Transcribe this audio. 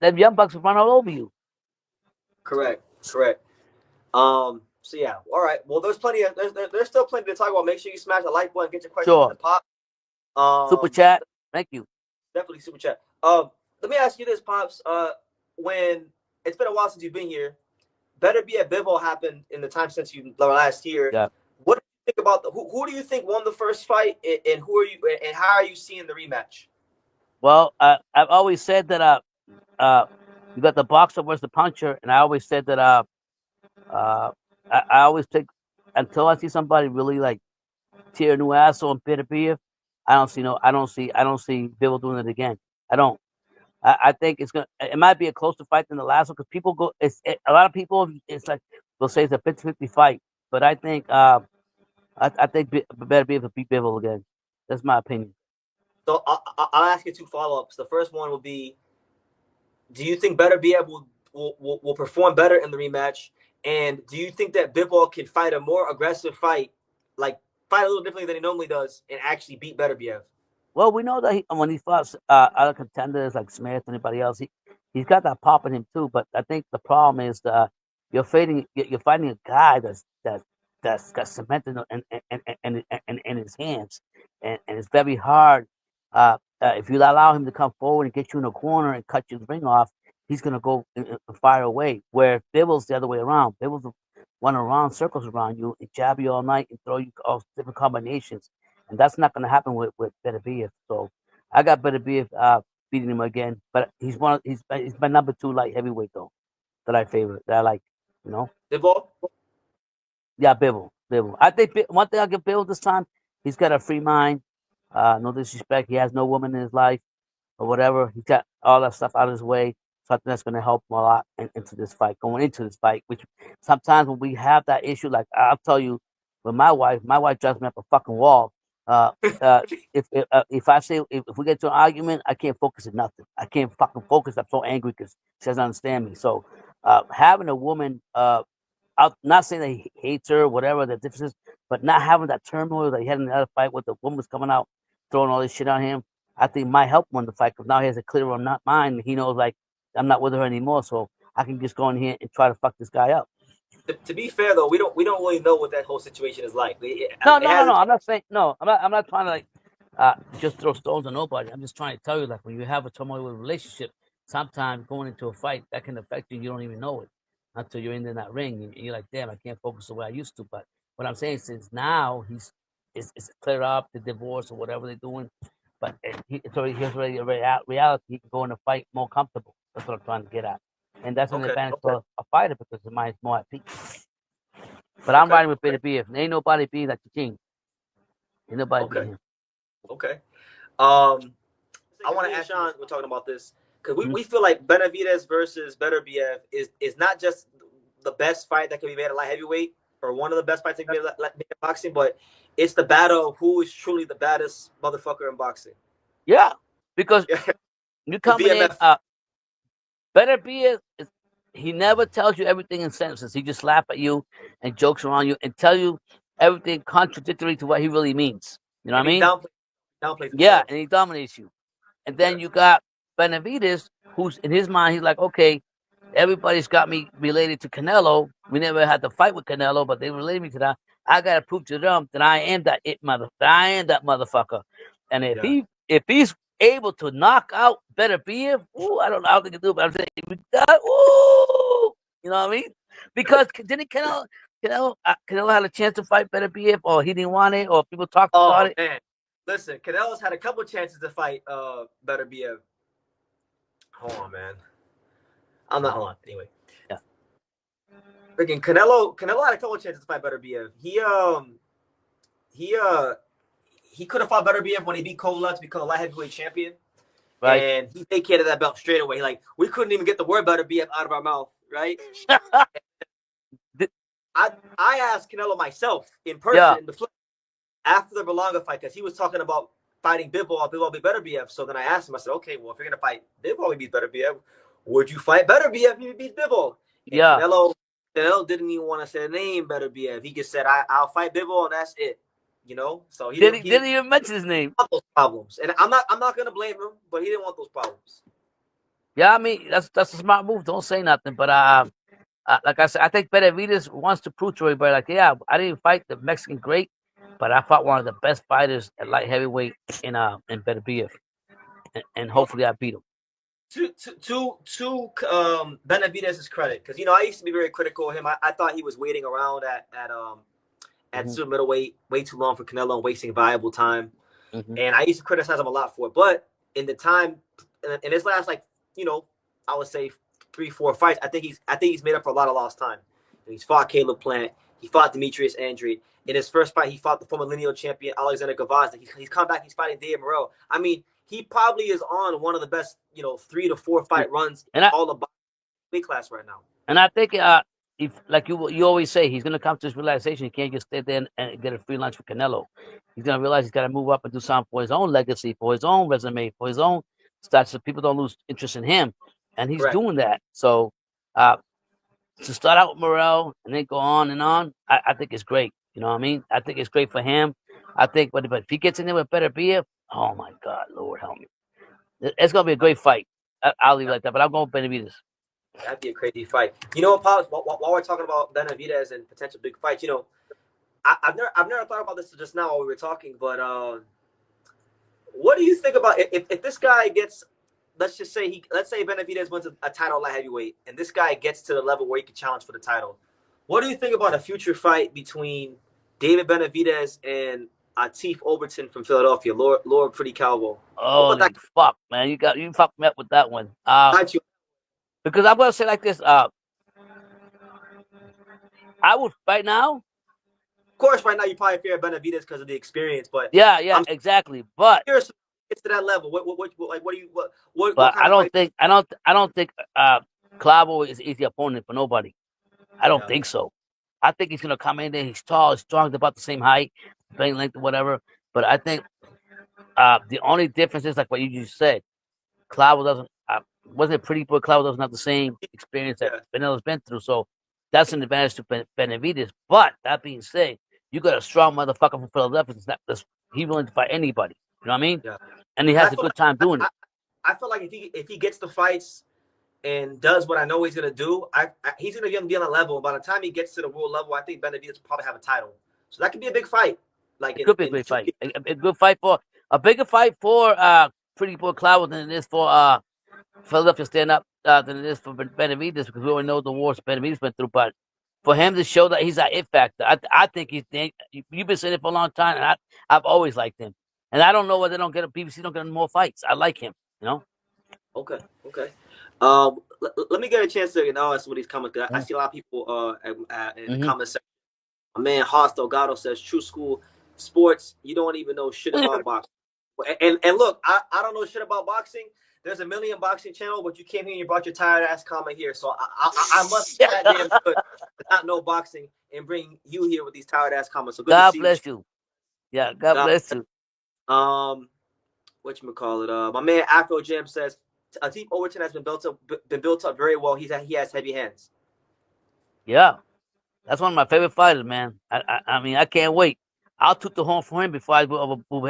them young bucks will run all over you. Correct. So yeah, all right. Well, there's still plenty to talk about. Make sure you smash the like button, get your questions in Sure. the pop. Super Um, chat. Thank you. definitely super chat. Let me ask you this, pops. When it's been a while since you've been here, Beterbiev Bivol happened in the time since you last year. Yeah. What do you think about who do you think won the first fight, and who are you, and how are you seeing the rematch? Well, I've always said that you got the boxer versus the puncher, and I always said that uh, I always take until I see somebody really like tear a new asshole and Beterbiev. I don't see Bivol doing it again. I don't. I think it's gonna. It might be a closer fight than the last one because people go. A lot of people. It's like they'll say it's a 50-50 fight, but I think I think Beterbiev will beat Bivol again. That's my opinion. So I'll ask you two follow ups. The first one will be: do you think Beterbiev will perform better in the rematch? And do you think that Bivol can fight a more aggressive fight, like fight a little differently than he normally does, and actually beat Beterbiev? Well, we know that when he fought other contenders like Smith and anybody else, he's got that pop in him too. But I think the problem is you're fighting a guy that's got cement in his hands, and it's very hard. If you allow him to come forward and get you in a corner and cut your ring off, he's gonna go and fire away. Where Bibble's the other way around. Bibble's run around circles around you and jab you all night and throw you all different combinations, and that's not going to happen with Beterbiev. So I got Beterbiev beating him again, but he's my number 2 light heavyweight though that I favorite that I like. You know, Bivol? yeah, Bivol. I think one thing I give Bivol this time, he's got a free mind. No disrespect, he has no woman in his life or whatever. He got all that stuff out of his way. So I think that's going to help him a lot into this fight, going into this fight. Which sometimes when we have that issue, like I'll tell you, with my wife drives me up a fucking wall. Uh, uh, if I say if we get to an argument, I can't focus on nothing. I can't fucking focus. I'm so angry because she doesn't understand me. So having a woman, I'm not saying that he hates her, whatever the difference is, but not having that turmoil that he had in the other fight with the woman was coming out, throwing all this shit on him, I think might help him in the fight because now he has a clearer mind. He knows like I'm not with her anymore, so I can just go in here and try to fuck this guy up. To be fair though, we don't really know what that whole situation is like. No. I'm not saying no. I'm not trying to like just throw stones on nobody. I'm just trying to tell you like when you have a turmoil with a relationship, sometimes going into a fight that can affect you. You don't even know it until you're in that ring and you're like, damn, I can't focus the way I used to. But what I'm saying since now it's cleared up the divorce or whatever they're doing, but he's already a reality. He can go in a fight more comfortable. That's what I'm trying to get at, and that's an Okay, advantage for a fighter because the mind's more at peace. But I'm okay, riding with Beterbiev. Ain't nobody be like the king. Ain't nobody beat okay, him. okay. I want to ask Sean. We're talking about this because Mm-hmm. we feel like Benavidez versus Beterbiev is not just the best fight that can be made at light heavyweight or one of the best fights that can be made in boxing, but it's the battle of who is truly the baddest motherfucker in boxing. Yeah, because you The coming in, BMF. Beterbiev, he never tells you everything in sentences. He just laugh at you and jokes around you and tell you everything contradictory to what he really means. You know what And I he mean? downplays Yeah, himself. and he dominates you. And Yeah. then you got Benavidez, who's in his mind, he's like, okay, everybody's got me related to Canelo. We never had to fight with Canelo, but they related me to that. I gotta prove to them that I am that I am that motherfucker. And Yeah. if he's able to knock out Beterbiev, ooh, I don't know how they can do it, but I'm saying ooh, you know what I mean? Because didn't Canelo had a chance to fight Beterbiev, or he didn't want it, or people talked about Oh it. man, listen, Canelo's had a couple chances to fight Beterbiev. Hold on, man. I'm not. Hold on. Anyway, Yeah. freaking Canelo had a couple chances to fight Beterbiev. He he could have fought Beterbiev when he beat Kovalev to become a light heavyweight champion, Right. and he vacated that belt straight away. Like we couldn't even get the word Beterbiev out of our mouth, right? I asked Canelo myself in Yeah. person, after the Berlanga fight, because he was talking about fighting Bivol. Bivol beat Beterbiev. So then I asked him, I said, okay, well, if you're gonna fight Bivol, he beat Beterbiev. Would you fight Beterbiev if he beats Bivol? And Yeah. Canelo didn't even want to say the name Beterbiev. He just said, I'll fight Bivol, and that's it. You know, so he Didn't didn't even mention his name. want those problems, and I'm not gonna blame him, but he didn't want those problems. Yeah, I mean that's a smart move. Don't say nothing, but like I said, I think Benavidez wants to prove to everybody, like, yeah, I didn't fight the Mexican great, but I fought one of the best fighters at light heavyweight in Beterbiev, and Well, hopefully I beat him. to Benavidez's credit, because I used to be very critical of him. I thought he was waiting around at Hmm. super middleweight way too long for Canelo and wasting valuable time. Hmm. And I used to criticize him a lot for it. But in the time, in his last I would say 3-4 fights, I think he's made up for a lot of lost time. He's fought Caleb Plant. He fought Demetrius Andre. In his first fight, he fought the former lineal champion Alexander Gavazda. He's come back. He's fighting Dave Moreau. I mean, he probably is on one of the best 3 to 4 fight runs in And I all the weight class right now. and I think if like you always say, he's gonna come to this realization he can't just stay there and get a free lunch for Canelo. He's gonna realize he's got to move up and do something for his own legacy, for his own resume, for his own stats, so people don't lose interest in him. And he's Correct. doing that. So uh, to start out with Morel and then go on and on, I think it's great. You know what I mean? I think it's great for him. I think, but if he gets in there with Beterbiev, oh my God, Lord help me, it's gonna be a great fight. I'll leave it like that. But I'm going Benavidez. That'd be a crazy fight. You know what, Pops? While we're talking about Benavidez and potential big fights, I've never thought about this just now while we were talking, but what do you think about if this guy gets, let's say Benavidez wins a title light heavyweight, and this guy gets to the level where he can challenge for the title? What do you think about a future fight between David Benavidez and Atif Olberton from Philadelphia, Lord Pretty Calvo? What about that? Holy fuck, man! You fucked me up with that one. Not you. Because I'm gonna say like this. I would right now. Of course, right now you probably fear Benavidez because of the experience, but Yeah, I'm exactly. But curious gets to that level. What do you what but kind of fight? I don't think Clavo is an easy opponent for nobody. I don't Yeah, think so. I think he's gonna come in there. He's tall, he's strong, about the same height, bang length, or whatever. But I think the only difference is like what you just said. Clavo doesn't. Wasn't it pretty boy? Clavo doesn't have the same experience that yeah, Vanilla been through. So that's an advantage to Benavidez. But that being said, you got a strong motherfucker from Philadelphia. He's willing to fight anybody. You know what I mean? yeah. And he And I has a feel good time like doing it. I feel like if he gets the fights and does what I know he's gonna do, he's gonna be on a level. By the time he gets to the world level, I think Benavidez will probably have a title. So that could be a big fight. Like It could be a in great two fight. years. A good fight for a bigger fight for Pretty Boy Clavo than it is for Philadelphia stand up than it is for Benavidez, because we already know the wars Benavidez went through. But for him to show that he's an it factor, I think you've been saying it for a long time, and I've always liked him. And I don't know why they don't get a BBC don't get him more fights. I like him, you know. Okay, okay. Let me get a chance to ask some of these comments. I see a lot of people in the Mm-hmm. comments section. My man Haas Delgado says, "True school sports. You don't even know shit about boxing." And look, I don't know shit about boxing. There's a million boxing channel, but you came here and you brought your tired ass comment here. So I must be that damn good to not know boxing and bring you here with these tired ass comments. So good to God see you. bless you. Yeah, God God, bless you. whatchamacallit, my man Afro Jam says Atif Overton has been built up very well. He has heavy hands. Yeah, that's one of my favorite fighters, man. I mean, I can't wait. I'll toot the horn for him before I move